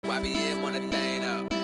YBM on the thing up.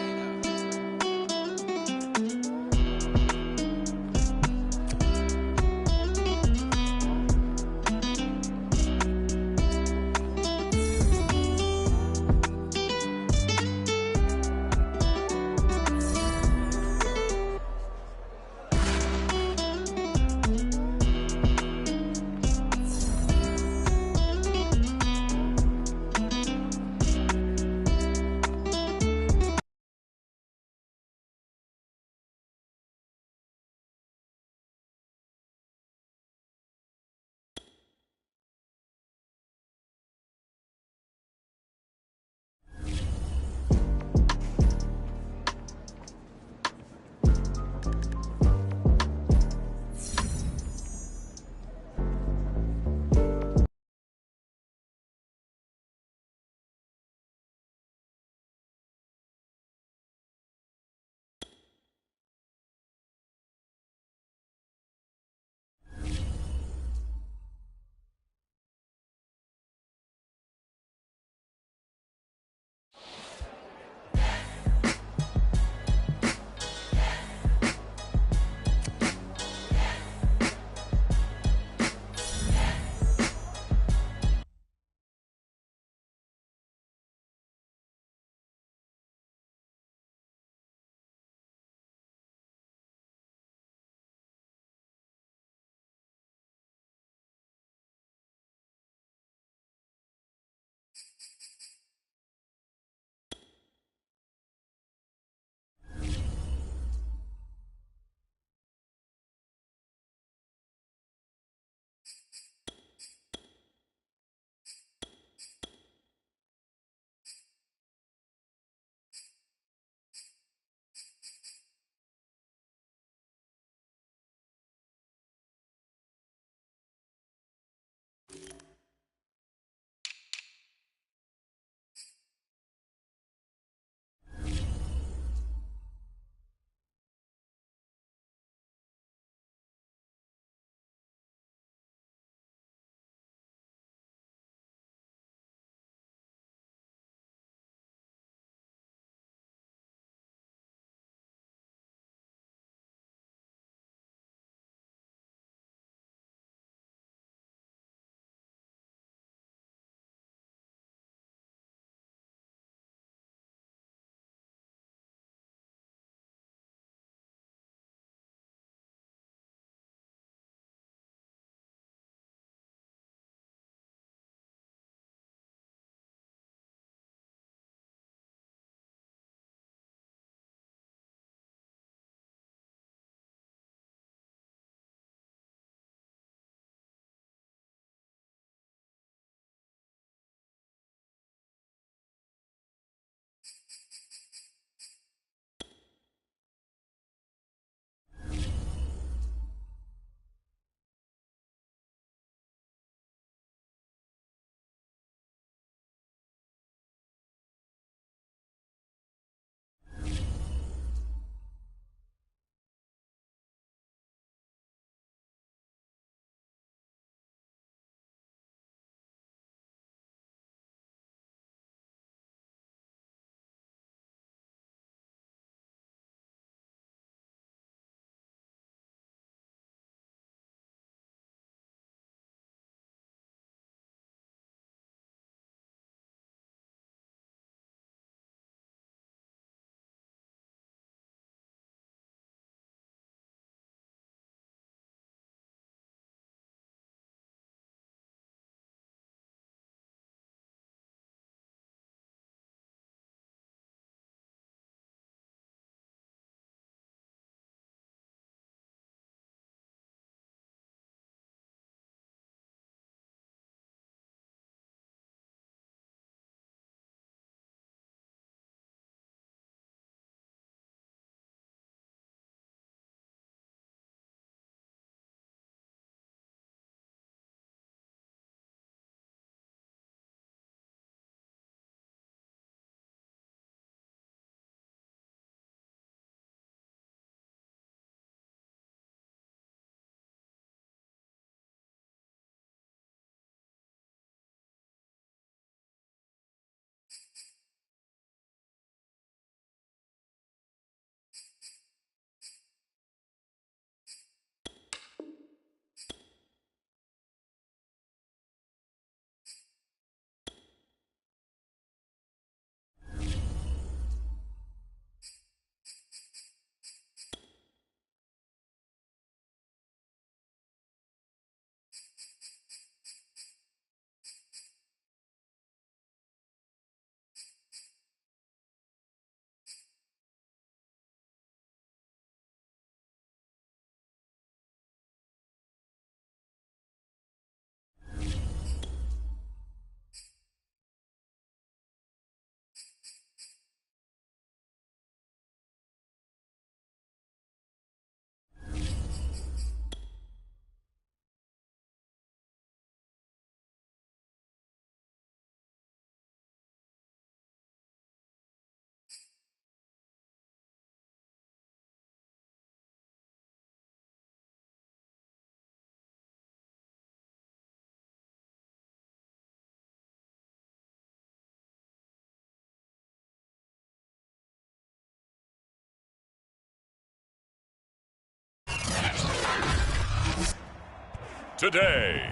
today.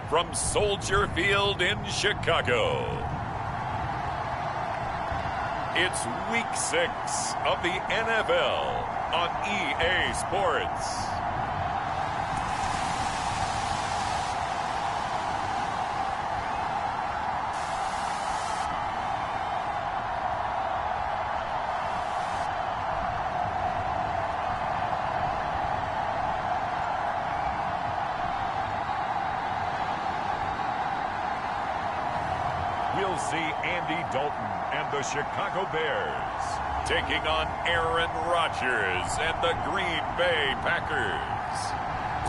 From Soldier Field in Chicago, it's Week 6 of the NFL on EA Sports. We'll see Andy Dalton and the Chicago Bears taking on Aaron Rodgers and the Green Bay Packers.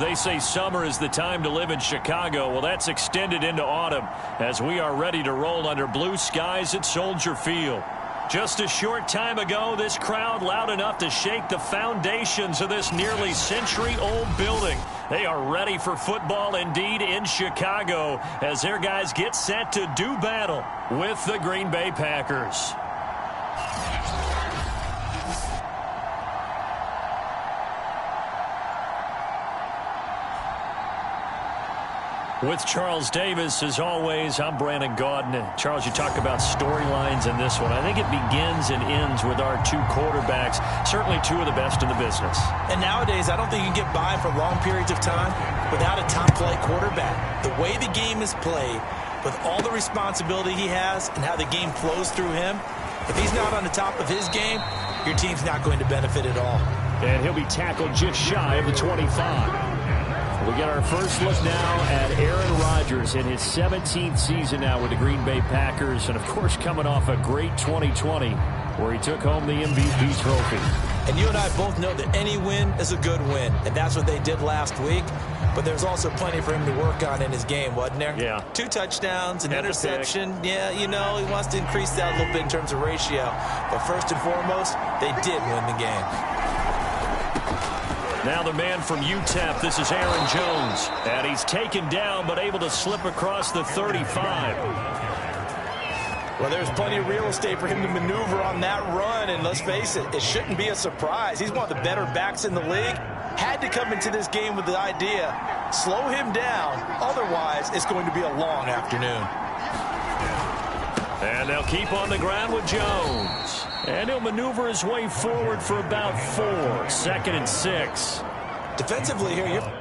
They say summer is the time to live in Chicago. Well, that's extended into autumn as we are ready to roll under blue skies at Soldier Field. Just a short time ago, this crowd loud enough to shake the foundations of this nearly century-old building. They are ready for football indeed in Chicago as their guys get set to do battle with the Green Bay Packers. With Charles Davis, as always, I'm Brandon Gaudin. Charles, you talk about storylines in this one. I think it begins and ends with our two quarterbacks, certainly two of the best in the business. And nowadays, I don't think you can get by for long periods of time without a top-flight quarterback. The way the game is played, with all the responsibility he has and how the game flows through him, if he's not on the top of his game, your team's not going to benefit at all. And he'll be tackled just shy of the 25. We get our first look now at Aaron Rodgers in his 17th season now with the Green Bay Packers. And, of course, coming off a great 2020 where he took home the MVP trophy. And you and I both know that any win is a good win. And that's what they did last week. But there's also plenty for him to work on in his game, wasn't there? Yeah. 2 touchdowns, an interception. Yeah, you know, he wants to increase that a little bit in terms of ratio. But first and foremost, they did win the game. Now the man from UTEP, this is Aaron Jones. And he's taken down but able to slip across the 35. Well, there's plenty of real estate for him to maneuver on that run. And let's face it, it shouldn't be a surprise. He's one of the better backs in the league. Had to come into this game with the idea, slow him down. Otherwise, it's going to be a long afternoon. And they'll keep on the ground with Jones. And he'll maneuver his way forward for about 4. 2nd and 6. Defensively here, you're...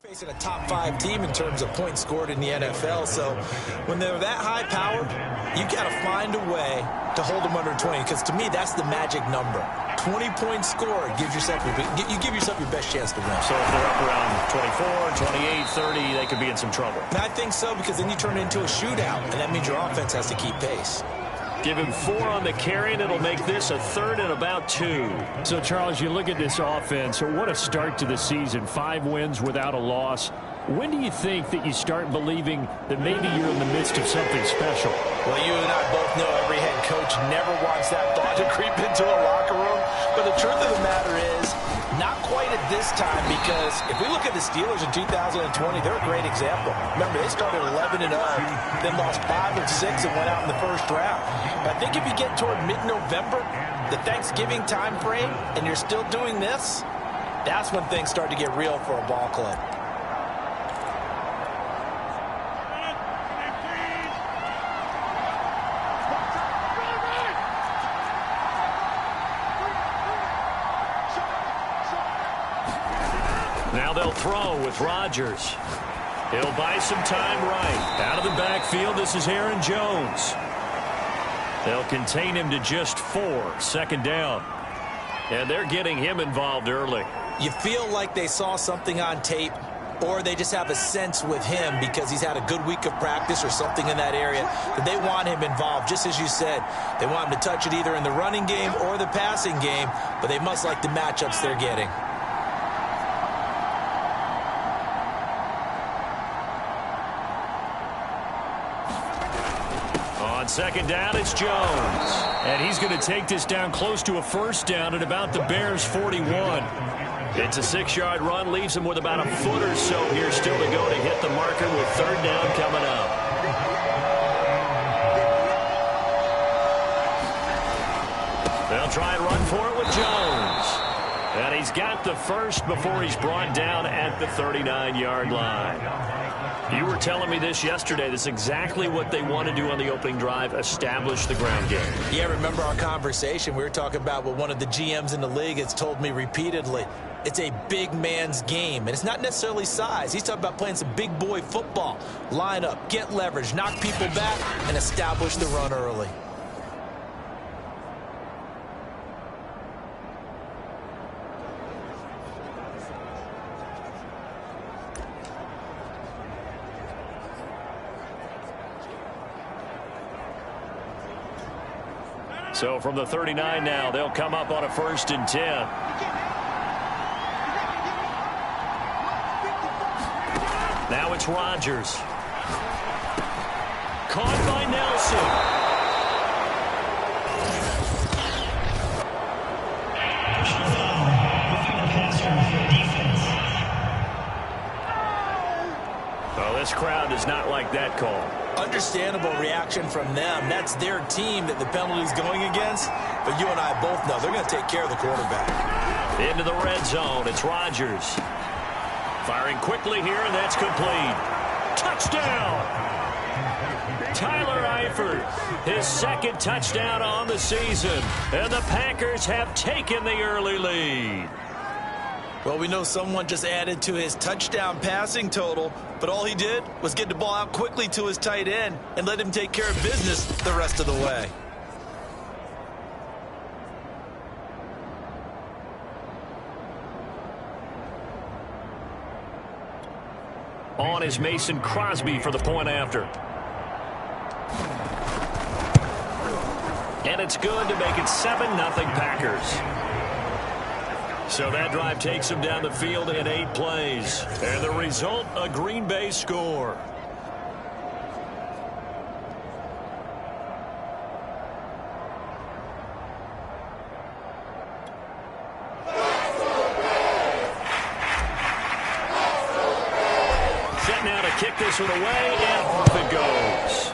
Facing a top 5 team in terms of points scored in the NFL, so when they're that high powered, you got to find a way to hold them under 20, because to me, that's the magic number. 20 points scored gives yourself you give yourself your best chance to win. So if they're up around 24, 28, 30, they could be in some trouble. And I think so, because then you turn it into a shootout, and that means your offense has to keep pace. Give him 4 on the carry, and it'll make this a 3rd and about 2. So, Charles, you look at this offense, what a start to the season. 5 wins without a loss. When do you think that you start believing that maybe you're in the midst of something special? Well, you and I both know every head coach never wants that thought to creep into a locker room. But the truth of the matter is, not quite at this time, because if we look at the Steelers in 2020, they're a great example. Remember, they started 11-0, then lost 5 of 6 and went out in the first round. But I think if you get toward mid-November, the Thanksgiving time frame, and you're still doing this, that's when things start to get real for a ball club. Now they'll throw with Rodgers. He'll buy some time right. Out of the backfield, this is Aaron Jones. They'll contain him to just 4, 2nd down. And they're getting him involved early. You feel like they saw something on tape, or they just have a sense with him because he's had a good week of practice or something in that area that they want him involved. Just as you said, they want him to touch it either in the running game or the passing game, but they must like the matchups they're getting. On 2nd down, it's Jones. And he's going to take this down close to a 1st down at about the Bears' 41. It's a 6-yard run, leaves him with about a foot or so here still to go to hit the marker with 3rd down coming up. They'll try and run for it with Jones. And he's got the first before he's brought down at the 39-yard line. You were telling me this yesterday. This is exactly what they want to do on the opening drive, establish the ground game. Yeah, remember our conversation? We were talking about what one of the GMs in the league has told me repeatedly. It's a big man's game, and it's not necessarily size. He's talking about playing some big boy football. Line up, get leverage, knock people back, and establish the run early. So from the 39 now, they'll come up on a 1st and 10. Now it's Rodgers. Caught by Nelson. Well, this crowd does not like that call. Understandable reaction from them. That's their team that the penalty's going against. But you and I both know they're going to take care of the quarterback. Into the red zone. It's Rodgers. Firing quickly here, and that's complete. Touchdown! Tyler Eifert, his 2nd touchdown on the season. And the Packers have taken the early lead. Well, we know someone just added to his touchdown passing total, but all he did was get the ball out quickly to his tight end and let him take care of business the rest of the way. On is Mason Crosby for the point after. And it's good to make it 7-0 Packers. So that drive takes him down the field in 8 plays. And the result, a Green Bay score. Set now to kick this one away, and off it goes.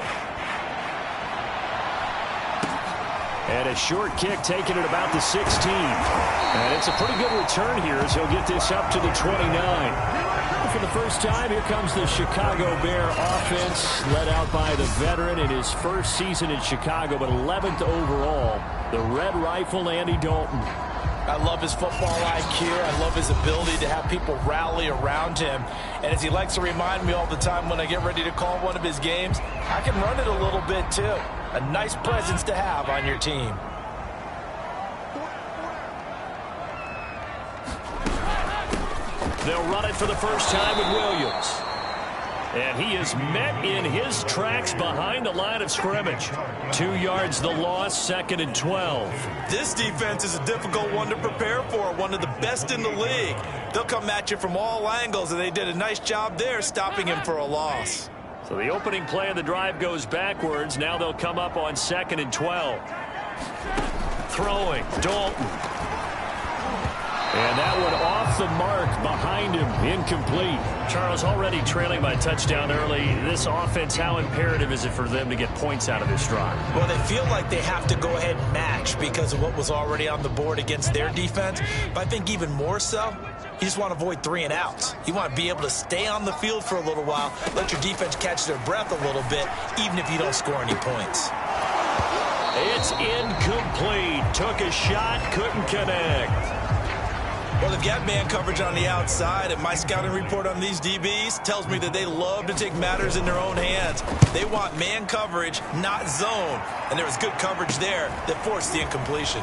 And a short kick taken at about the 16. And it's a pretty good return here as he'll get this up to the 29. For the first time, here comes the Chicago Bear offense, led out by the veteran in his first season in Chicago, but 11th overall, the Red Rifle, Andy Dalton. I love his football IQ. I love his ability to have people rally around him. And as he likes to remind me all the time when I get ready to call one of his games, I can run it a little bit too. A nice presence to have on your team. They'll run it for the first time with Williams. And he is met in his tracks behind the line of scrimmage. 2 yards the loss, 2nd and 12. This defense is a difficult one to prepare for, one of the best in the league. They'll come at you from all angles, and they did a nice job there stopping him for a loss. So the opening play of the drive goes backwards. Now they'll come up on 2nd and 12. Throwing, Dalton. And that one off the mark behind him, incomplete. Charles, already trailing by a touchdown early. This offense, how imperative is it for them to get points out of this drive? Well, they feel like they have to go ahead and match because of what was already on the board against their defense. But I think even more so, you just want to avoid 3 and outs. You want to be able to stay on the field for a little while, let your defense catch their breath a little bit, even if you don't score any points. It's incomplete. Took a shot, couldn't connect. Well, they've got man coverage on the outside, and my scouting report on these DBs tells me that they love to take matters in their own hands. They want man coverage, not zone. And there was good coverage there that forced the incompletion.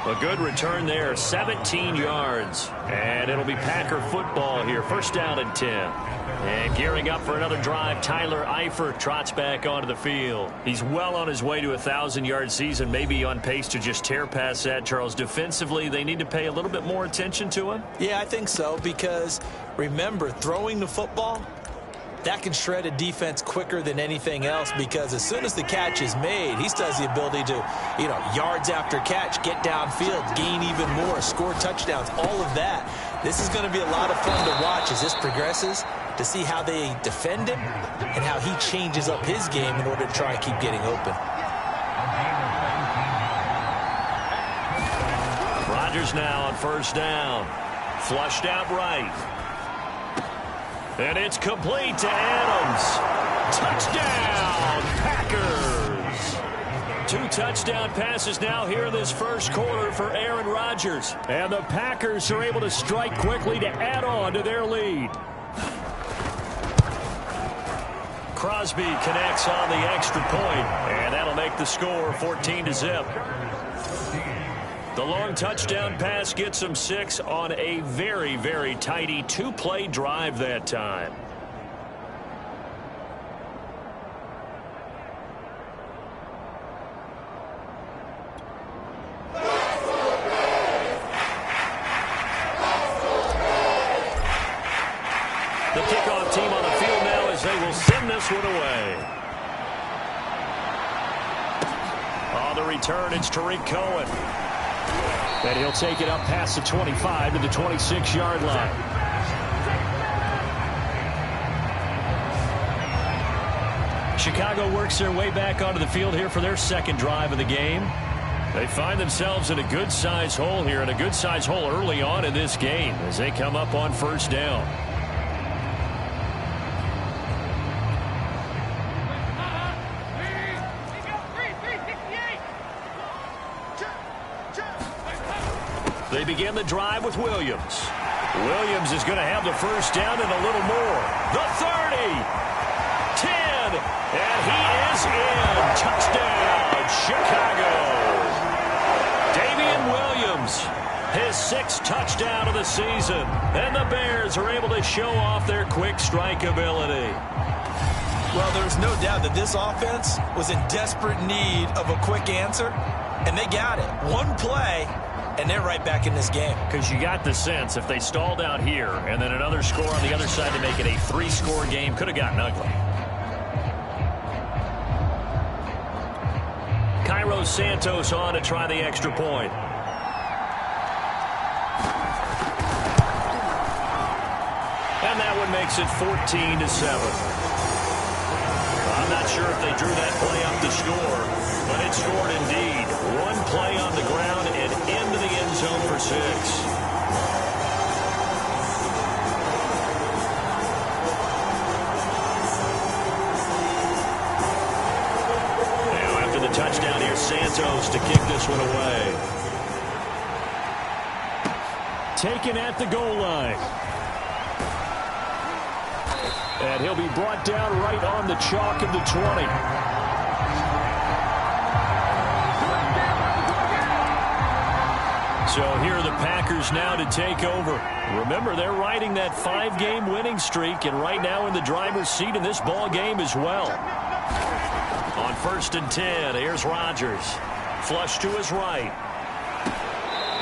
A good return there, 17 yards. And it'll be Packer football here, 1st down and 10. And gearing up for another drive, Tyler Eifert trots back onto the field. He's well on his way to a 1,000-yard season, maybe on pace to just tear past that, Charles. Defensively, they need to pay a little bit more attention to him? Yeah, I think so, because remember, throwing the football, that can shred a defense quicker than anything else, because as soon as the catch is made, he still has the ability to, yards after catch, get downfield, gain even more, score touchdowns, all of that. This is going to be a lot of fun to watch as this progresses, to see how they defend him and how he changes up his game in order to try and keep getting open. Rodgers now on 1st down. Flushed out right. And it's complete to Adams. Touchdown, Packers. 2 touchdown passes now here in this 1st quarter for Aaron Rodgers. And the Packers are able to strike quickly to add on to their lead. Crosby connects on the extra point, and that'll make the score 14-0. The long touchdown pass gets them 6 on a very, very tidy 2-play drive that time. The kickoff team on the field now as they will send this one away. On the return, it's Tariq Cohen. And he'll take it up past the 25 to the 26-yard line. Chicago works their way back onto the field here for their 2nd drive of the game. They find themselves in a good-sized hole here, and a good-sized hole early on in this game as they come up on 1st down. They begin the drive with Williams. Williams is going to have the 1st down and a little more. The 30, 10, and he is in. Touchdown, Chicago. Damian Williams, his 6th touchdown of the season. And the Bears are able to show off their quick strike ability. Well, there's no doubt that this offense was in desperate need of a quick answer, and they got it. One play, and they're right back in this game. Because you got the sense if they stalled out here and then another score on the other side to make it a 3-score game, could have gotten ugly. Cairo Santos on to try the extra point. And that one makes it 14-7. I'm not sure if they drew that play up to score, but it scored indeed. One play on the ground and into the end zone for 6. Now after the touchdown here, Santos to kick this one away. Taken at the goal line. And he'll be brought down right on the chalk of the 20. So here are the Packers now to take over. Remember, they're riding that 5-game winning streak, and right now in the driver's seat in this ball game as well. On 1st and 10, here's Rodgers. Flush to his right.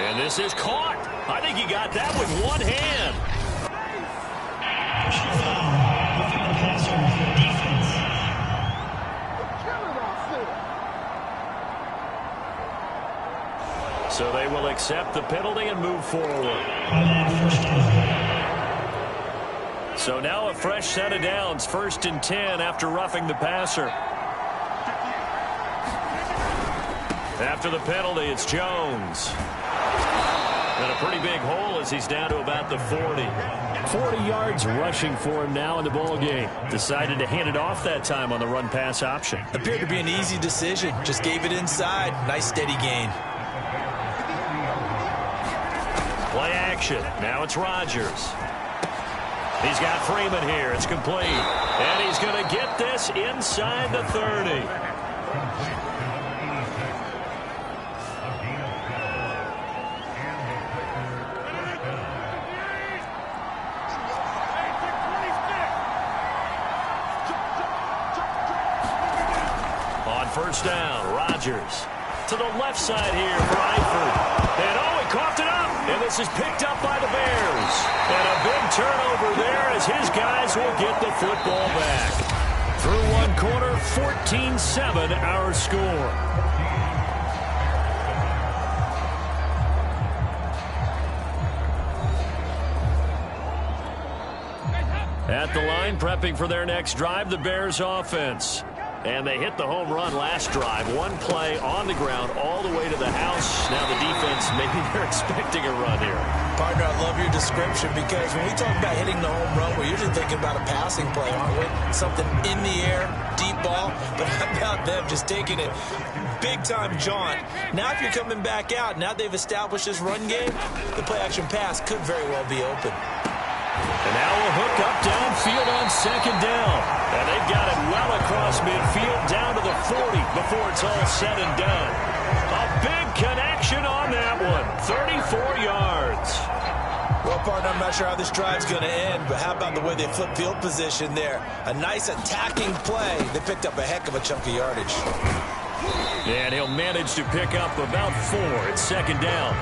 And this is caught. I think he got that with one hand. So they will accept the penalty and move forward. So now a fresh set of downs. 1st and 10 after roughing the passer. After the penalty, it's Jones. And a pretty big hole as he's down to about the 40. 40 yards rushing for him now in the ball game. Decided to hand it off that time on the run-pass option. Appeared to be an easy decision. Just gave it inside. Nice steady gain. Play action. Now it's Rodgers. He's got Freeman here. It's complete. And he's going to get this inside the 30. On 1st down, Rodgers to the left side here for Eifert. And oh, he coughed it up. And this is picked up by the Bears. And a big turnover there as his guys will get the football back. Through one quarter, 14-7 our score. At the line, prepping for their next drive, the Bears offense. And they hit the home run last drive. One play on the ground all the way to the house. Now the defense, maybe they're expecting a run here. Partner, I love your description because when we talk about hitting the home run, we're usually thinking about a passing play, aren't we? Something in the air, deep ball. But how about them just taking it big-time jaunt? Now if you're coming back out, now they've established this run game, the play-action pass could very well be open. And now a hook up downfield on 2nd down. And they've got it well across midfield down to the 40 before it's all said and done. A big connection on that one. 34 yards. Well, partner, I'm not sure how this drive's going to end, but how about the way they flip field position there? A nice attacking play. They picked up a heck of a chunk of yardage. And he'll manage to pick up about 4 at 2nd down.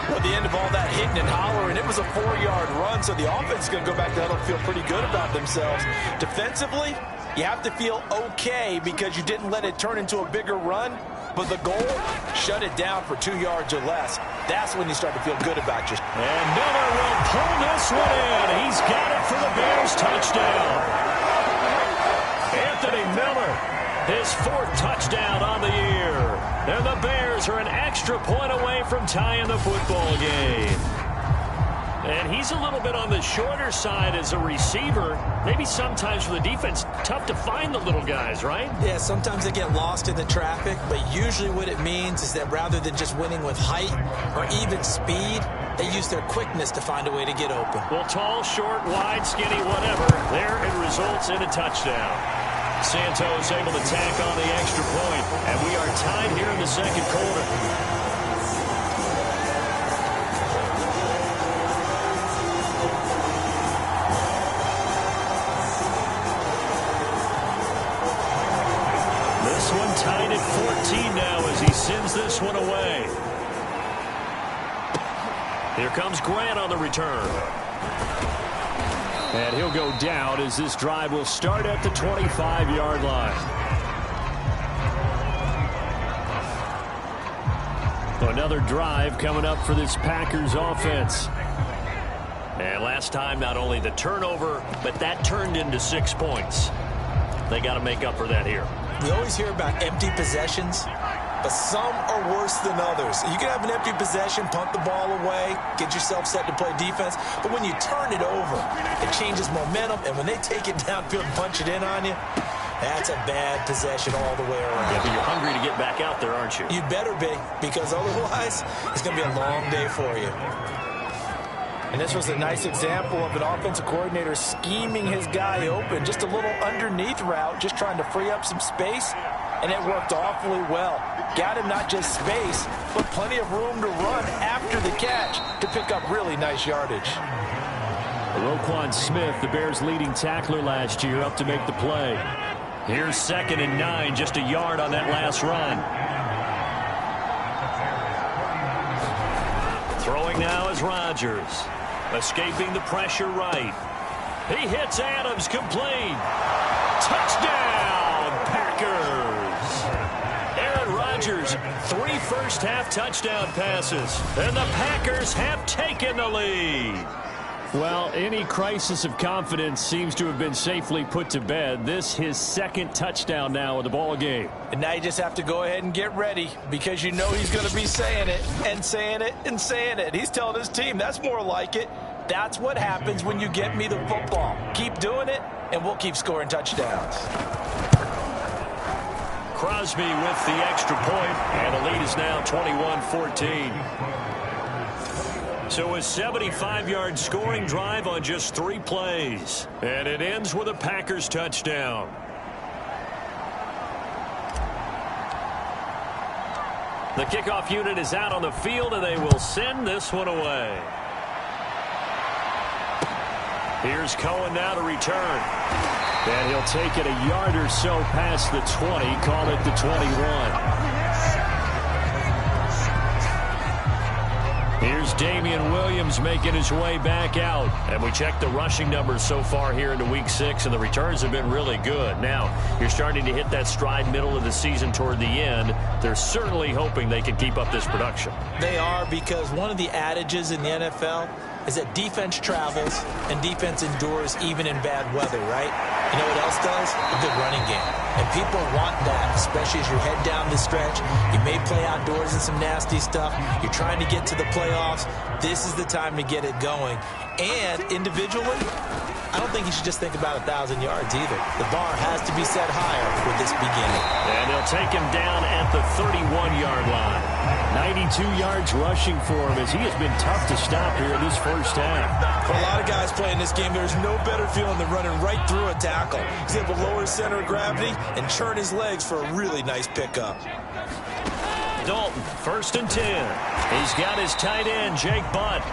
Well, at the end of all that hitting and hollering, it was a 4-yard run, so the offense is going to go back to huddle and feel pretty good about themselves. Defensively, you have to feel okay because you didn't let it turn into a bigger run, but the goal, shut it down for 2 yards or less. That's when you start to feel good about yourself. And Miller will pull this one in. He's got it for the Bears touchdown. Anthony Miller, his 4th touchdown on the year. And the Bears are an extra point away from tying the football game. And he's a little bit on the shorter side as a receiver. Maybe sometimes for the defense, tough to find the little guys, right? Yeah, sometimes they get lost in the traffic, but usually what it means is that rather than just winning with height or even speed, they use their quickness to find a way to get open. Well, tall, short, wide, skinny, whatever, there it results in a touchdown. Santos able to tack on the extra point, and we are tied here in the 2nd quarter. This one tied at 14 now as he sends this one away. Here comes Grant on the return. And he'll go down as this drive will start at the 25-yard line. Another drive coming up for this Packers offense. And last time, not only the turnover, but that turned into 6 points. They got to make up for that here. We always hear about empty possessions, but some are worse than others. You can have an empty possession, punt the ball away, get yourself set to play defense, but when you turn it over, it changes momentum, and when they take it downfield and punch it in on you, That's a bad possession all the way around. Yeah, but you're hungry to get back out there, aren't you? You better be, because otherwise it's going to be a long day for you. And this was a nice example of an offensive coordinator scheming his guy open. Just a little underneath route, just trying to free up some space, and it worked awfully well. Got him not just space, but plenty of room to run after the catch to pick up really nice yardage. Roquan Smith, the Bears' leading tackler last year, up to make the play. Here's 2nd and 9, just a yard on that last run. Throwing now is Rodgers. Escaping the pressure right. He hits Adams, complete. Touchdown, Packers! Aaron Rodgers, 3 first-half touchdown passes, and the Packers have taken the lead. Well, any crisis of confidence seems to have been safely put to bed. This his 2nd touchdown now in the ball game. And now you just have to go ahead and get ready, because you know he's going to be saying it and saying it and saying it. He's telling his team that's more like it. That's what happens when you get me the football. Keep doing it, and we'll keep scoring touchdowns. Crosby with the extra point, and the lead is now 21-14. So a 75-yard scoring drive on just 3 plays. And it ends with a Packers touchdown. The kickoff unit is out on the field, and they will send this one away. Here's Cohen now to return. And he'll take it a yard or so past the 20, call it the 21. Here's Damian Williams making his way back out. And we check the rushing numbers so far here into Week 6, and the returns have been really good. Now, you're starting to hit that stride middle of the season toward the end. They're certainly hoping they can keep up this production. They are, because one of the adages in the NFL is that defense travels and defense endures even in bad weather, right? You know what else does? A good running game. And people want that, especially as you head down the stretch. You may play outdoors in some nasty stuff. You're trying to get to the playoffs. This is the time to get it going. And individually, I don't think you should just think about 1,000 yards either. The bar has to be set higher with this beginning. And they'll take him down at the 31-yard line. 92 yards rushing for him, as he has been tough to stop here in this first half. For a lot of guys playing this game, there's no better feeling than running right through a tackle. He's able to lower his center of gravity and churn his legs for a really nice pickup. Dalton, 1st and 10. He's got his tight end, Jake Butt.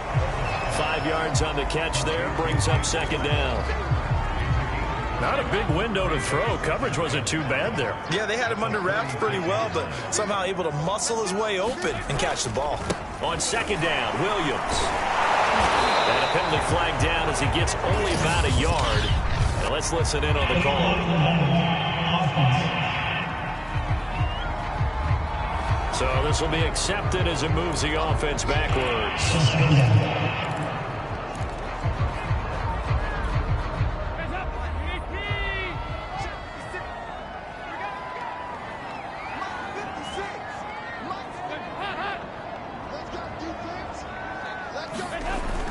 5 yards on the catch there, brings up 2nd down. Not a big window to throw. Coverage wasn't too bad there. Yeah, they had him under wraps pretty well, but somehow able to muscle his way open and catch the ball. On 2nd down, Williams. And a penalty flag down as he gets only about a yard. Now let's listen in on the call. So this will be accepted as it moves the offense backwards.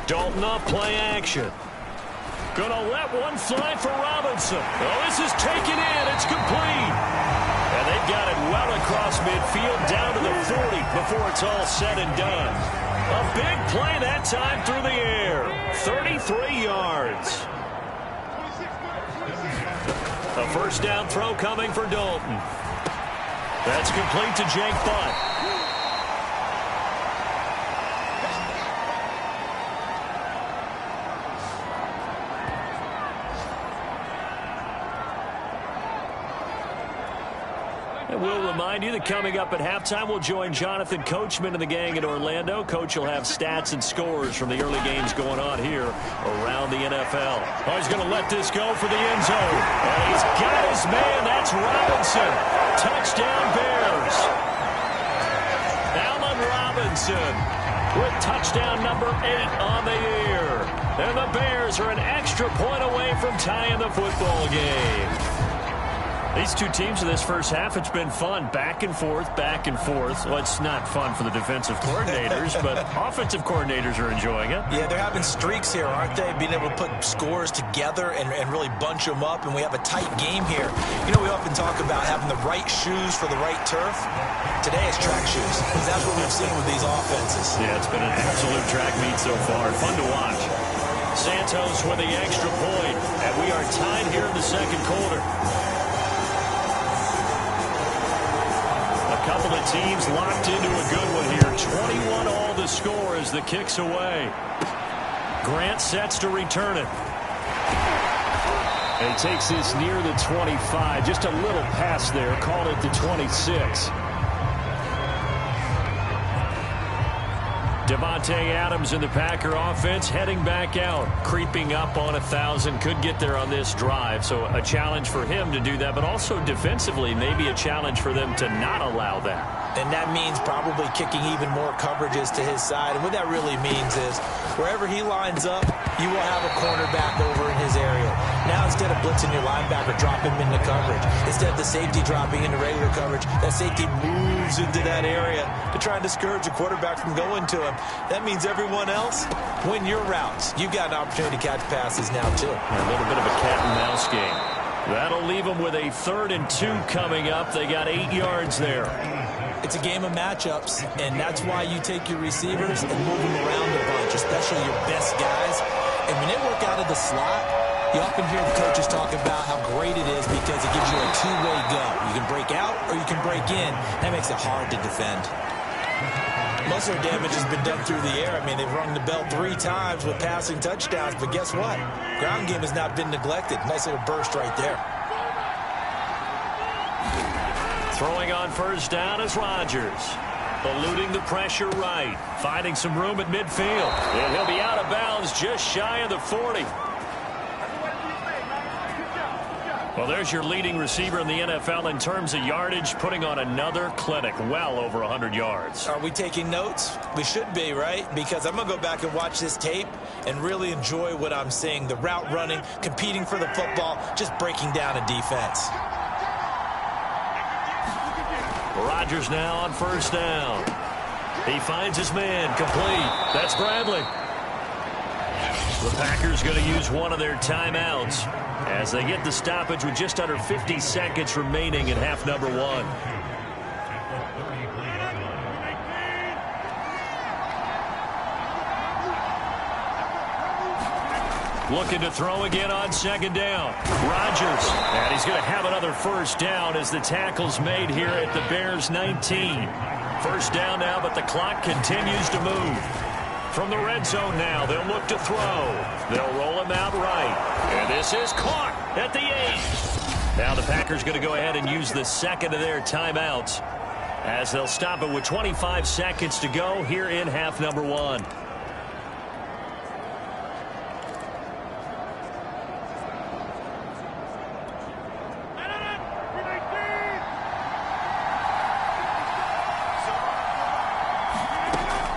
Dalton off play action. Gonna let one fly for Robinson. Oh, this is taken in. It's complete. And they've got it well across midfield down to the 40 before it's all said and done. A big play that time through the air. 33 yards. A 1st down throw coming for Dalton. That's complete to Jake Butt. We'll remind you that coming up at halftime, we'll join Jonathan Coachman and the gang in Orlando. Coach will have stats and scores from the early games going on here around the NFL. Oh, he's going to let this go for the end zone. And he's got his man. That's Robinson. Touchdown, Bears. Allen Robinson with touchdown number 8 on the year. And the Bears are an extra point away from tying the football game. These two teams in this first half, it's been fun. Back and forth, back and forth. Well, it's not fun for the defensive coordinators, but offensive coordinators are enjoying it. Yeah, they're having streaks here, aren't they? Being able to put scores together and really bunch them up, and we have a tight game here. You know, we often talk about having the right shoes for the right turf. Today it's track shoes. That's what we've seen with these offenses. Yeah, it's been an absolute track meet so far. Fun to watch. Santos with the extra point, and we are tied here in the second quarter. A couple of teams locked into a good one here. 21 all the score as the kick's away. Grant sets to return it. And he takes this near the 25. Just a little pass there. Called it the 26. Devontae Adams in the Packer offense heading back out, creeping up on 1,000. Could get there on this drive, so a challenge for him to do that, but also defensively maybe a challenge for them to not allow that. And that means probably kicking even more coverages to his side. And what that really means is wherever he lines up, you will have a cornerback over in his area. Now instead of blitzing your linebacker, drop him into coverage. Instead of the safety dropping into regular coverage, that safety moves into that area to try and discourage the quarterback from going to him. That means everyone else, win your routes. You've got an opportunity to catch passes now, too. A little bit of a cat and mouse game. That'll leave them with a 3rd and 2 coming up. They got 8 yards there. It's a game of matchups, and that's why you take your receivers and move them around a bunch, especially your best guys. And when they work out of the slot, you often hear the coaches talk about how great it is because it gives you a two-way go. You can break out or you can break in. That makes it hard to defend. Most of their damage has been done through the air. I mean, they've rung the bell 3 times with passing touchdowns, but guess what? Ground game has not been neglected. Nice little burst right there. Throwing on first down is Rodgers. Eluding the pressure right. Finding some room at midfield. And he'll be out of bounds just shy of the 40. Well, there's your leading receiver in the NFL in terms of yardage, putting on another clinic, well over 100 yards. Are we taking notes? We should be, right? Because I'm going to go back and watch this tape and really enjoy what I'm seeing. The route running, competing for the football, just breaking down a defense. Rodgers now on first down. He finds his man, complete. That's Bradley. The Packers going to use one of their timeouts as they get the stoppage with just under 50 seconds remaining in half number 1. Looking to throw again on second down. Rodgers, and he's going to have another first down as the tackle's made here at the Bears 19. First down now, but the clock continues to move. From the red zone now, they'll look to throw. They'll roll him out right. And this is caught at the 8. Now the Packers going to go ahead and use the second of their timeouts as they'll stop it with 25 seconds to go here in half number 1.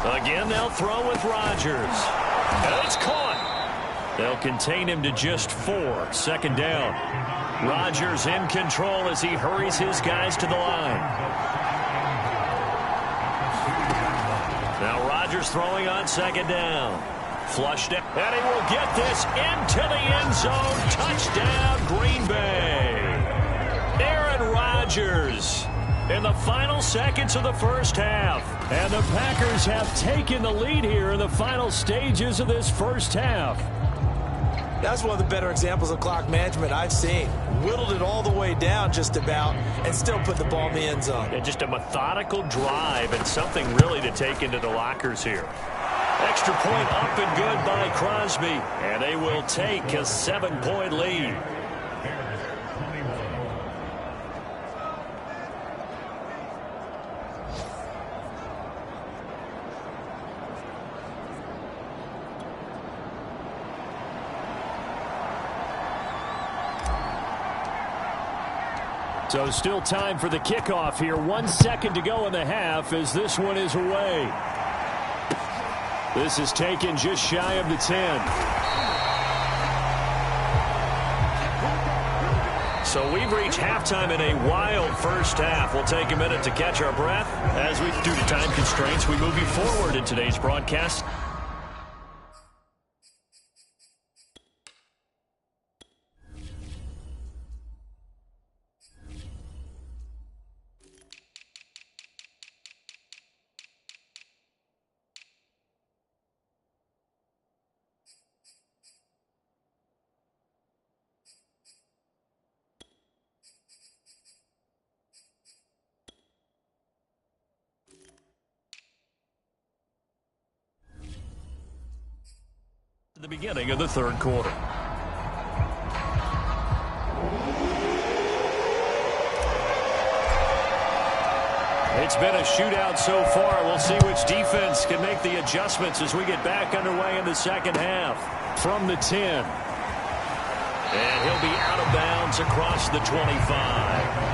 Again, they'll throw with Rodgers. And it's caught. They'll contain him to just 4. Second down. Rodgers in control as he hurries his guys to the line. Now Rodgers throwing on second down. Flushed it, and he will get this into the end zone. Touchdown, Green Bay. Aaron Rodgers in the final seconds of the first half. And the Packers have taken the lead here in the final stages of this first half. That's one of the better examples of clock management I've seen. Whittled it all the way down just about and still put the ball in the end zone. And just a methodical drive and something really to take into the lockers here. Extra point up and good by Crosby. And they will take a 7-point lead. So still time for the kickoff here. 1 second to go in the half as this one is away. This is taken just shy of the 10. So we've reached halftime in a wild first half. We'll take a minute to catch our breath. As we, due to time constraints, we move you forward in today's broadcast. The beginning of the third quarter. It's been a shootout so far. We'll see which defense can make the adjustments as we get back underway in the second half. From the 10. And he'll be out of bounds across the 25.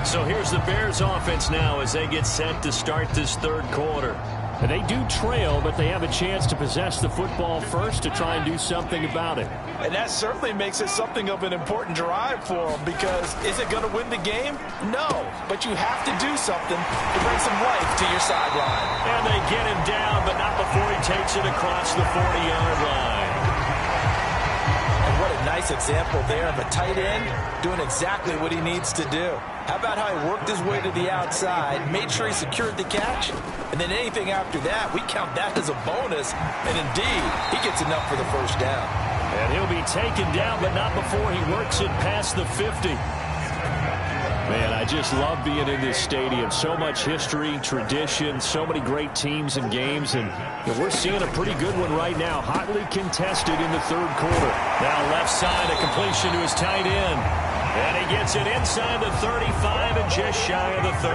So here's the Bears offense now as they get set to start this third quarter. And they do trail, but they have a chance to possess the football first to try and do something about it. And that certainly makes it something of an important drive for them, because is it going to win the game? No, but you have to do something to bring some life to your sideline. And they get him down, but not before he takes it across the 40-yard line. And what a nice example there of a tight end doing exactly what he needs to do. How about how he worked his way to the outside, made sure he secured the catch, and then anything after that, we count that as a bonus. And indeed, he gets enough for the first down. And he'll be taken down, but not before he works it past the 50. Man, I just love being in this stadium. So much history, tradition, so many great teams and games, and we're seeing a pretty good one right now. Hotly contested in the third quarter. Now left side, a completion to his tight end. And he gets it inside the 35 and just shy of the 30.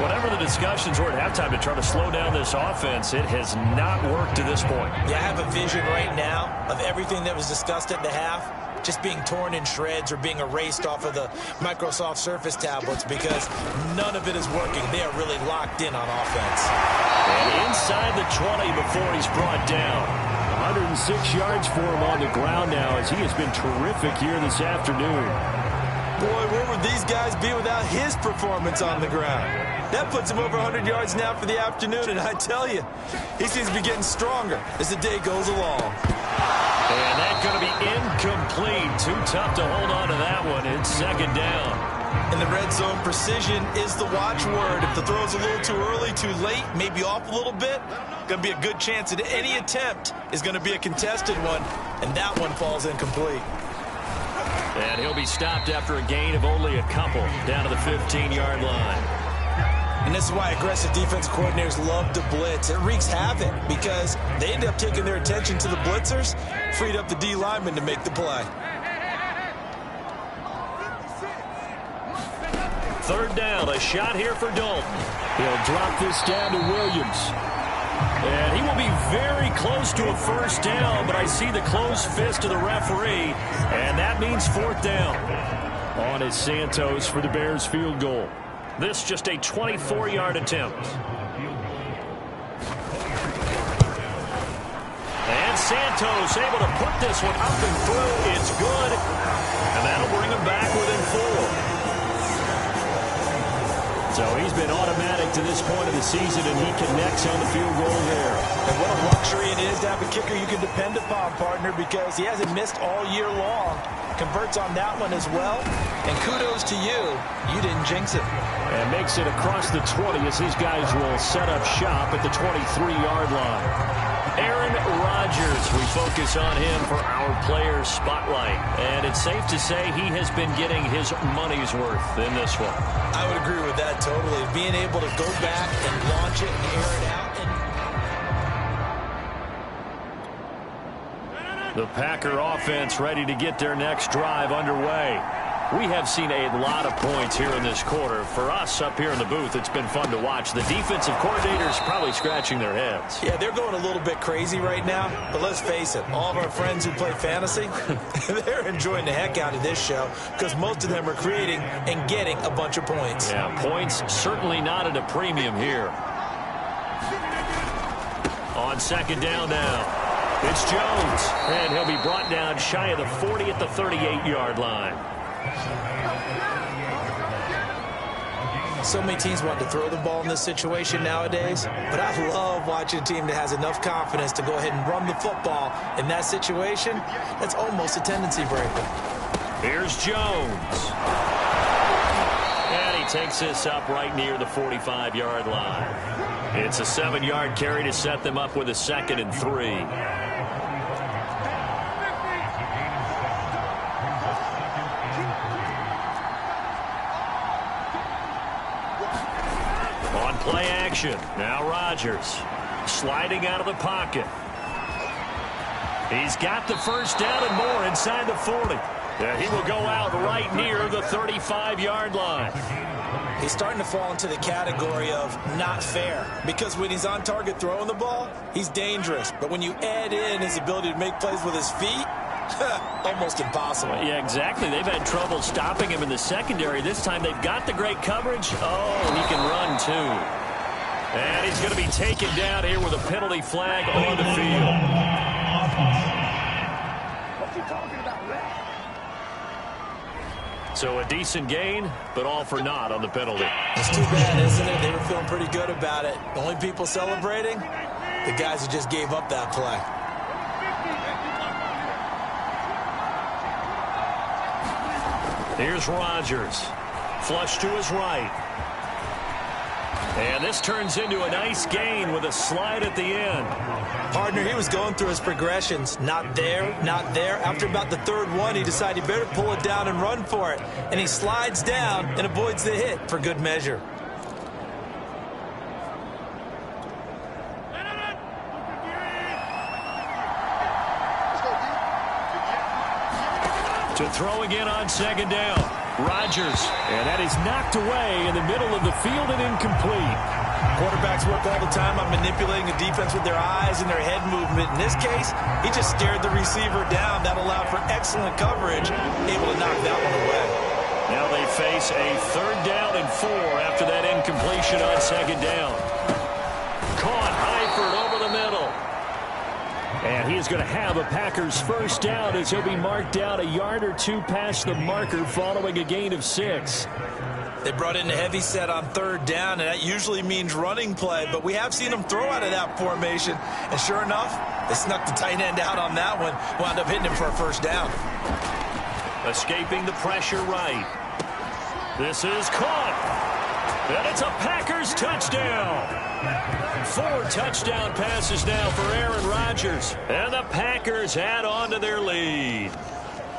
Whatever the discussions were at halftime to try to slow down this offense, it has not worked to this point. Yeah, I have a vision right now of everything that was discussed at the half just being torn in shreds or being erased off of the Microsoft Surface tablets, because none of it is working. They are really locked in on offense. And inside the 20 before he's brought down. 106 yards for him on the ground now, as he has been terrific here this afternoon. Boy, where would these guys be without his performance on the ground? That puts him over 100 yards now for the afternoon, and I tell you, he seems to be getting stronger as the day goes along. And that's going to be incomplete. Too tough to hold on to that one. It's second down. In the red zone, precision is the watchword. If the throw's a little too early, too late, maybe off a little bit, going to be a good chance that any attempt is going to be a contested one, and that one falls incomplete. And he'll be stopped after a gain of only a couple down to the 15-yard line. And this is why aggressive defense coordinators love to blitz. It wreaks havoc because they end up taking their attention to the blitzers, freed up the D lineman to make the play. Third down, a shot here for Dalton. He'll drop this down to Williams. And he will be very close to a first down, but I see the closed fist of the referee, and that means fourth down. On is Santos for the Bears field goal. This just a 24-yard attempt. And Santos able to put this one up and through. It's good. And that'll bring him back within 4. So he's been automatic to this point of the season, and he connects on the field goal there. And what a luxury it is to have a kicker you can depend upon, partner, because he hasn't missed all year long. Converts on that one as well. And kudos to you. You didn't jinx it. And makes it across the 20 as his guys will set up shop at the 23-yard line. Aaron Rodgers, we focus on him for our Players Spotlight. And it's safe to say he has been getting his money's worth in this one. I would agree with that totally. Being able to go back and launch it and air it out. The Packer offense ready to get their next drive underway. We have seen a lot of points here in this quarter. For us up here in the booth, it's been fun to watch. The defensive coordinators probably scratching their heads. Yeah, they're going a little bit crazy right now. But let's face it, all of our friends who play fantasy, they're enjoying the heck out of this show because most of them are creating and getting a bunch of points. Yeah, points certainly not at a premium here. On On second down now, it's Jones, and he'll be brought down shy of the 40 at the 38-yard line. So many teams want to throw the ball in this situation nowadays, but I love watching a team that has enough confidence to go ahead and run the football. In that situation, that's almost a tendency breaker. Here's Jones. And he takes this up right near the 45-yard line. It's a 7-yard carry to set them up with a 2nd and 3. Play action. Now Rodgers sliding out of the pocket. He's got the first down and more inside the 40. He will go out right near the 35-yard line. He's starting to fall into the category of not fair, because when he's on target throwing the ball, he's dangerous. But when you add in his ability to make plays with his feet, almost impossible. Yeah, exactly. They've had trouble stopping him in the secondary. This time they've got the great coverage. Oh, he can run too. And he's going to be taken down here with a penalty flag on the field. What you talking about, Red? So a decent gain, but all for naught on the penalty. It's too bad, isn't it? They were feeling pretty good about it. The only people celebrating, the guys who just gave up that play. Here's Rodgers. Flush to his right. And this turns into a nice gain with a slide at the end. Partner, he was going through his progressions. Not there, not there. After about the 3rd one, he decided he better pull it down and run for it. And he slides down and avoids the hit for good measure. To throw again on 2nd down. Rodgers, and that is knocked away in the middle of the field and incomplete. Quarterbacks work all the time on manipulating the defense with their eyes and their head movement. In this case, he just stared the receiver down. That allowed for excellent coverage, able to knock that one away. Now they face a 3rd down and 4 after that incompletion on 2nd down. Caught Eifert over the middle. And he is going to have a Packers first down as he'll be marked down a yard or 2 past the marker following a gain of 6. They brought in a heavy set on 3rd down, and that usually means running play, but we have seen them throw out of that formation. And sure enough, they snuck the tight end out on that one, wound up hitting him for a first down. Escaping the pressure right. This is caught. And it's a Packers touchdown. 4 touchdown passes now for Aaron Rodgers. And the Packers add on to their lead.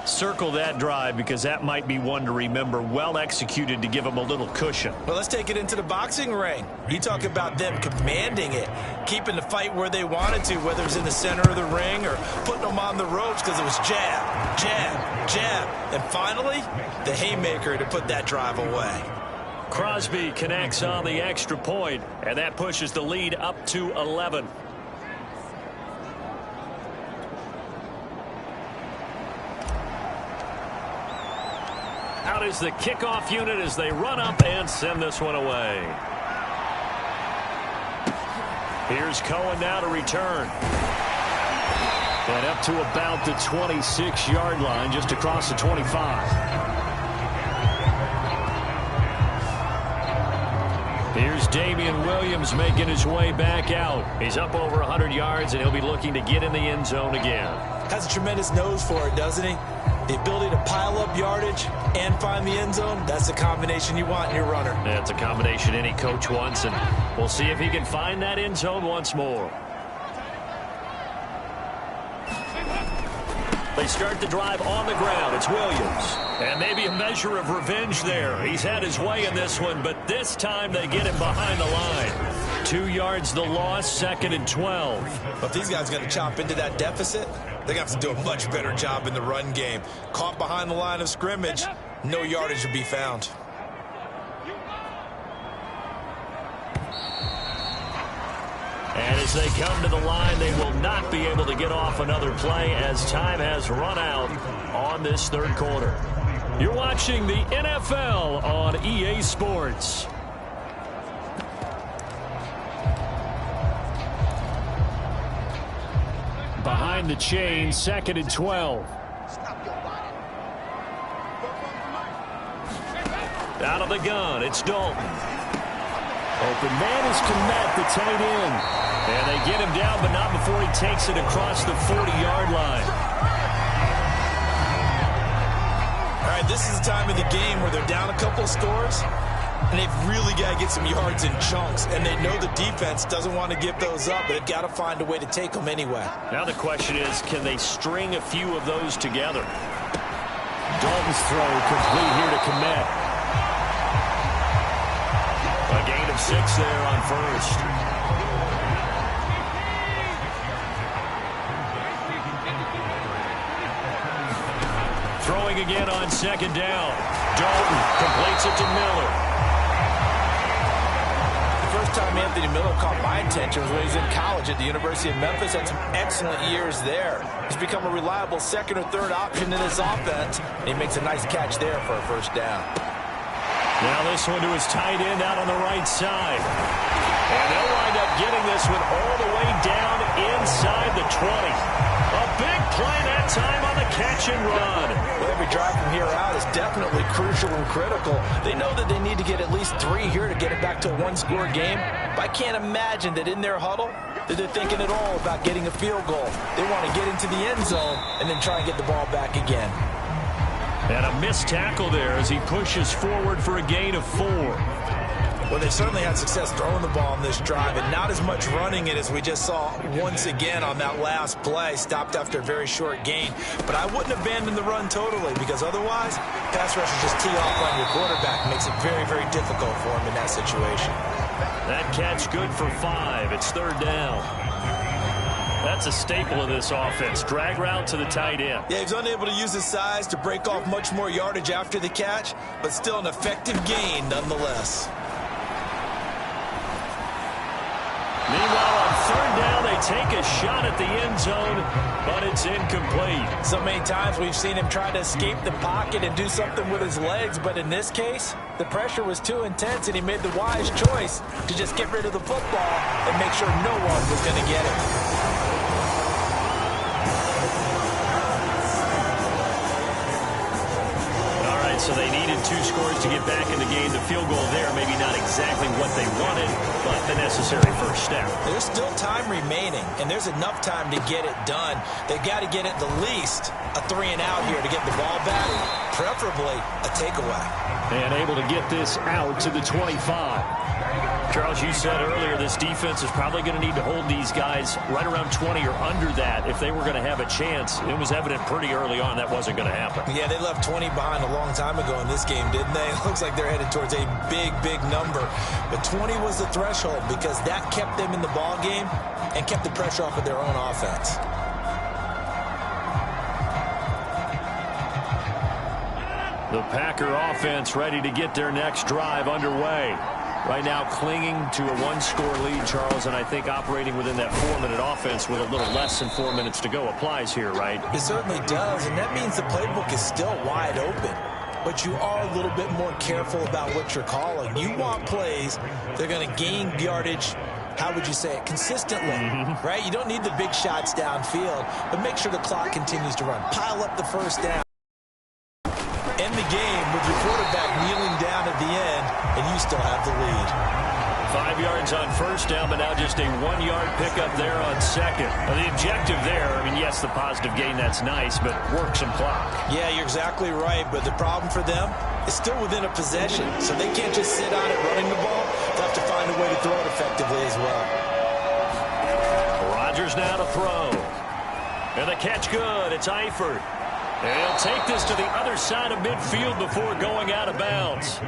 Circle that drive because that might be one to remember. Well executed to give them a little cushion. Well, let's take it into the boxing ring. You talk about them commanding it, keeping the fight where they wanted to, whether it's in the center of the ring or putting them on the ropes because it was jab, jab, jab. And finally, the haymaker to put that drive away. Crosby connects on the extra point, and that pushes the lead up to 11. Out is the kickoff unit as they run up and send this one away. Here's Cohen now to return. And up to about the 26-yard line, just across the 25. Here's Damian Williams making his way back out. He's up over 100 yards, and he'll be looking to get in the end zone again. Has a tremendous nose for it, doesn't he? The ability to pile up yardage and find the end zone, that's the combination you want in your runner. That's a combination any coach wants, and we'll see if he can find that end zone once more. They start the drive on the ground. It's Williams. And maybe a measure of revenge there. He's had his way in this one, but this time they get him behind the line. 2 yards the loss, 2nd and 12. But if these guys are going to chop into that deficit, they're going to have to do a much better job in the run game. Caught behind the line of scrimmage, no yardage to be found. And as they come to the line, they will not be able to get off another play as time has run out on this 3rd quarter. You're watching the NFL on EA Sports. behind the chain, 2nd and 12. Out of the gun, it's Dalton. Open man is Kmet, the tight end. And they get him down, but not before he takes it across the 40-yard line. All right, this is the time of the game where they're down a couple scores, and they've really got to get some yards in chunks, and they know the defense doesn't want to give those up, but they've got to find a way to take them anyway. Now the question is, can they string a few of those together? Dalton's throw complete here to Kmet. A gain of 6 there on first. Throwing again on 2nd down. Dalton completes it to Miller. The first time Anthony Miller caught my attention was when he was in college at the University of Memphis. Had some excellent years there. He's become a reliable 2nd or 3rd option in his offense, and he makes a nice catch there for a first down. Now this one to his tight end out on the right side. And they'll wind up getting this one all the way down inside the 20. A big play that time on the catch and run. Well, every drive from here out is definitely crucial and critical. They know that they need to get at least 3 here to get it back to a one-score game. But I can't imagine that in their huddle that they're thinking at all about getting a field goal. They want to get into the end zone and then try and get the ball back again. And a missed tackle there as he pushes forward for a gain of 4. Well, they certainly had success throwing the ball on this drive, and not as much running it as we just saw once again on that last play, stopped after a very short gain. But I wouldn't abandon the run totally, because otherwise, pass rushers just tee off on your quarterback. Makes it very, very difficult for him in that situation. That catch good for 5. It's 3rd down. That's a staple of this offense. Drag route to the tight end. Yeah, he's unable to use his size to break off much more yardage after the catch, but still an effective gain nonetheless. Meanwhile, on 3rd down, they take a shot at the end zone, but it's incomplete. So many times we've seen him try to escape the pocket and do something with his legs, but in this case, the pressure was too intense, and he made the wise choice to just get rid of the football and make sure no one was going to get it. So they needed 2 scores to get back in the game. The field goal there, maybe not exactly what they wanted, but the necessary first step. There's still time remaining, and there's enough time to get it done. They've got to get at the least a 3-and-out here to get the ball back, preferably a takeaway. And able to get this out to the 25. Charles, you said earlier this defense is probably going to need to hold these guys right around 20 or under that if they were going to have a chance. It was evident pretty early on that wasn't going to happen. Yeah, they left 20 behind a long time ago in this game, didn't they? It looks like they're headed towards a big, big number. But 20 was the threshold because that kept them in the ball game and kept the pressure off of their own offense. The Packer offense ready to get their next drive underway. Right now clinging to a 1-score lead, Charles, and I think operating within that 4-minute offense with a little less than 4 minutes to go applies here, right? It certainly does, and that means the playbook is still wide open. But you are a little bit more careful about what you're calling. You want plays that are going to gain yardage, how would you say it, consistently, right? You don't need the big shots downfield, but make sure the clock continues to run. Pile up the first down. End the game with your quarterback kneeling down at the end, and you still have the lead. 5 yards on first down, but now just a 1-yard pickup there on 2nd. Now the objective there, I mean, yes, the positive gain, that's nice, but work some clock. Yeah, you're exactly right, but the problem for them is still within a possession, so they can't just sit on it running the ball. They'll have to find a way to throw it effectively as well. Rodgers now to throw. And the catch good. It's Eifert. And he'll take this to the other side of midfield before going out of bounds.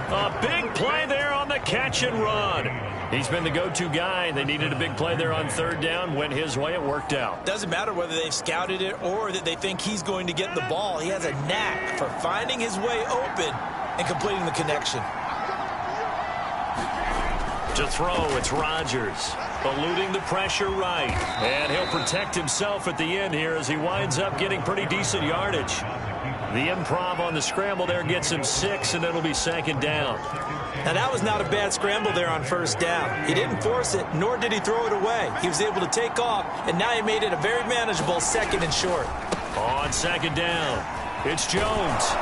A big play there on the catch and run. He's been the go-to guy. They needed a big play there on 3rd down. Went his way. It worked out. Doesn't matter whether they've scouted it or that they think he's going to get the ball. He has a knack for finding his way open and completing the connection. To throw, it's Rodgers. Eluding the pressure right. And he'll protect himself at the end here as he winds up getting pretty decent yardage. The improv on the scramble there gets him 6, and it'll be second down. Now, that was not a bad scramble there on first down. He didn't force it, nor did he throw it away. He was able to take off, and now he made it a very manageable second and short. On second down, it's Jones.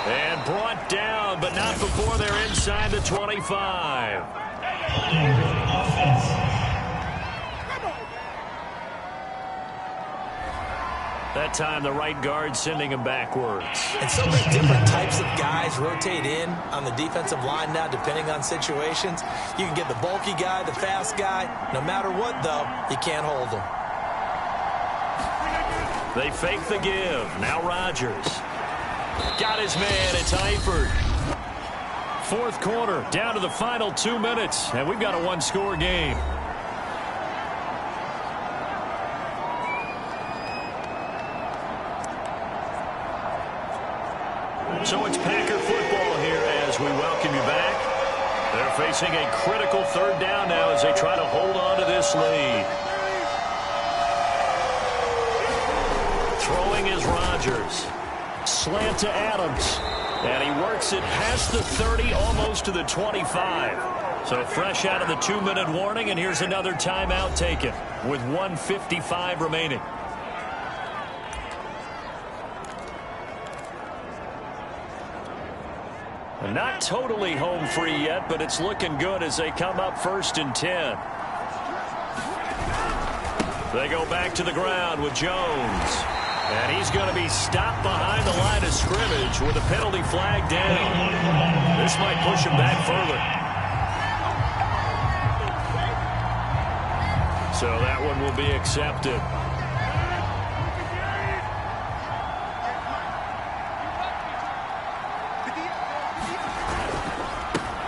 And brought down, but not before they're inside the 25. That time, the right guard sending him backwards. And so many different types of guys rotate in on the defensive line now, depending on situations. You can get the bulky guy, the fast guy. No matter what, though, you can't hold him. They fake the give. Now Rodgers. Got his man. It's Eifert. Fourth quarter, down to the final 2 minutes, and we've got a one-score game. So it's Packer football here as we welcome you back. They're facing a critical third down now as they try to hold on to this lead. Throwing is Rodgers. Slant to Adams. And he works it past the 30, almost to the 25. So fresh out of the 2-minute warning, and here's another timeout taken with 1:55 remaining. Not totally home free yet, but it's looking good as they come up 1st and 10. They go back to the ground with Jones. And he's going to be stopped behind the line of scrimmage with a penalty flag down. This might push him back further. So that one will be accepted.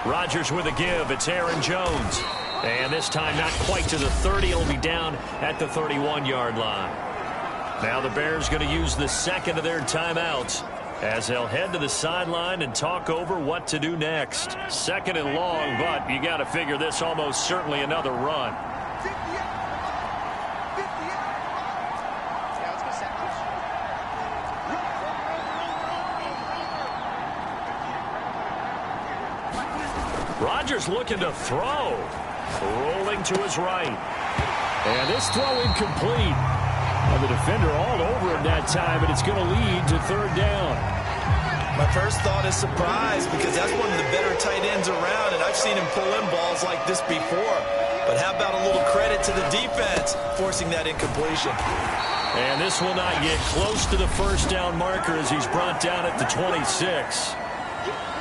Rodgers with a give. It's Aaron Jones. And this time not quite to the 30. It'll be down at the 31-yard line. Now the Bears going to use the second of their timeouts as they'll head to the sideline and talk over what to do next. Second and long, but you got to figure this almost certainly another run. Rodgers looking to throw. Rolling to his right. And this throw incomplete. And the defender all over him that time, and it's going to lead to third down. My first thought is surprise, because that's one of the better tight ends around, and I've seen him pull in balls like this before. But how about a little credit to the defense forcing that incompletion? And this will not get close to the first down marker as he's brought down at the 26.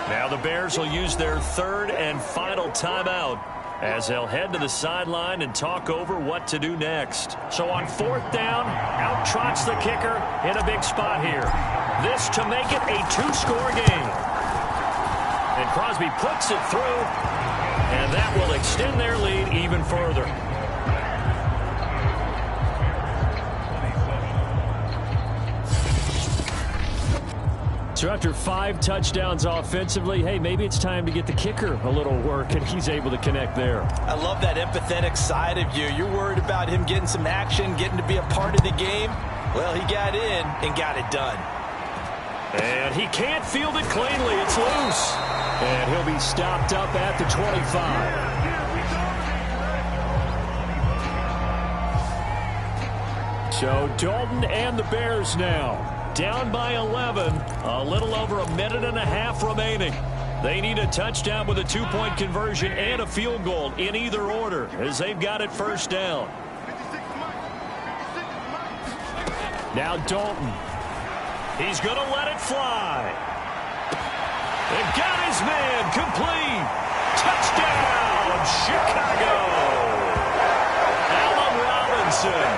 Now the Bears will use their third and final timeout as they'll head to the sideline and talk over what to do next. So on fourth down, out trots the kicker in a big spot here. This to make it a two-score game. And Crosby puts it through, and that will extend their lead even further. So after 5 touchdowns offensively, hey, maybe it's time to get the kicker a little work, and he's able to connect there. I love that empathetic side of you. You're worried about him getting some action, getting to be a part of the game. Well, he got in and got it done. And he can't field it cleanly. It's loose. And he'll be stopped up at the 25. So Dalton and the Bears now down by 11, a little over a minute and a half remaining. They need a touchdown with a 2-point conversion and a field goal in either order as they've got it first down. Now Dalton. He's going to let it fly. And got his man complete. Touchdown, Chicago. Allen Robinson.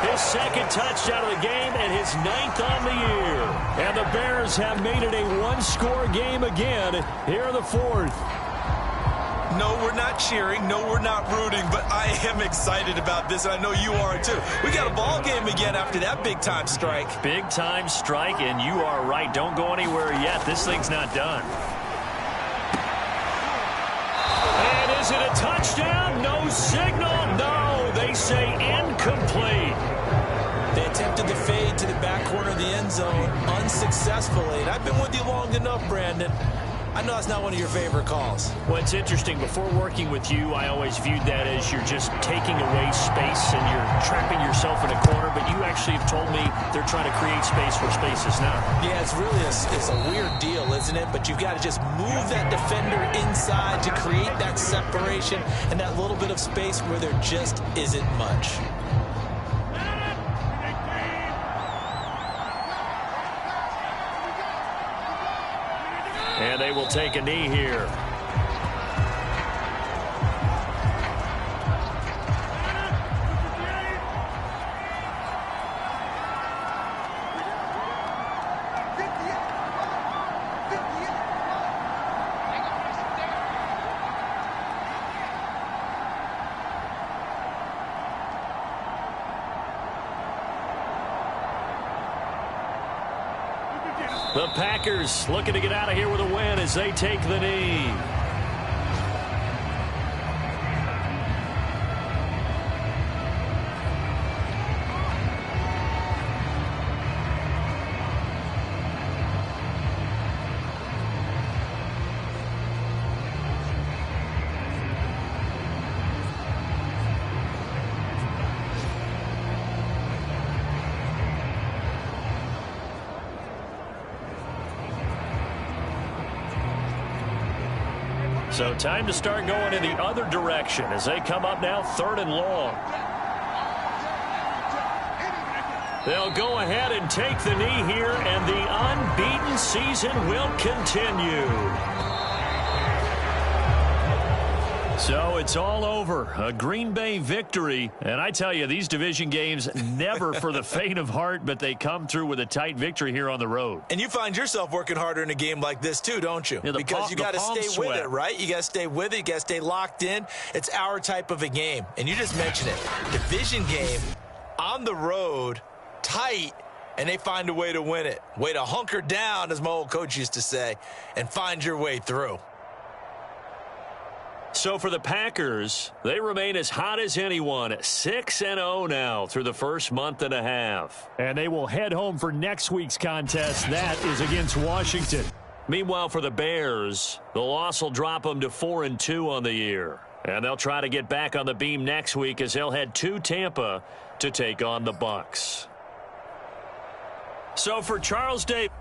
His second touchdown of the game and his 9th on the year. And the Bears have made it a one-score game again here in the fourth. No, we're not cheering. No, we're not rooting. But I am excited about this, and I know you are too. We got a ball game again after that big-time strike. Big-time strike, and you are right. Don't go anywhere yet. This thing's not done. And is it a touchdown? No signal. No, they say incomplete. They attempted the fade to the back corner of the end zone unsuccessfully. And I've been with you long enough, Brandon. I know that's not one of your favorite calls. Well, it's interesting. Before working with you, I always viewed that as you're just taking away space and you're trapping yourself in a corner. But you actually have told me they're trying to create space where space is not. Yeah, it's really it's a weird deal, isn't it? But you've got to just move that defender inside to create that separation and that little bit of space where there just isn't much. And they will take a knee here. The Packers looking to get out of here with a win as they take the knee. So time to start going in the other direction as they come up now 3rd and long. They'll go ahead and take the knee here, and the unbeaten season will continue. So it's all over. A Green Bay victory. And I tell you, these division games never for the faint of heart, but they come through with a tight victory here on the road. And you find yourself working harder in a game like this too, don't you? Yeah, because you got to stay with it, right? You got to stay with it. You got to stay locked in. It's our type of a game. And you just mentioned it. Division game on the road, tight, and they find a way to win it. Way to hunker down, as my old coach used to say, and find your way through. So for the Packers, they remain as hot as anyone, 6-0 now through the first month and a half. And they will head home for next week's contest. That is against Washington. Meanwhile, for the Bears, the loss will drop them to 4-2 on the year. And they'll try to get back on the beam next week as they'll head to Tampa to take on the Bucs. So for Charles Davis.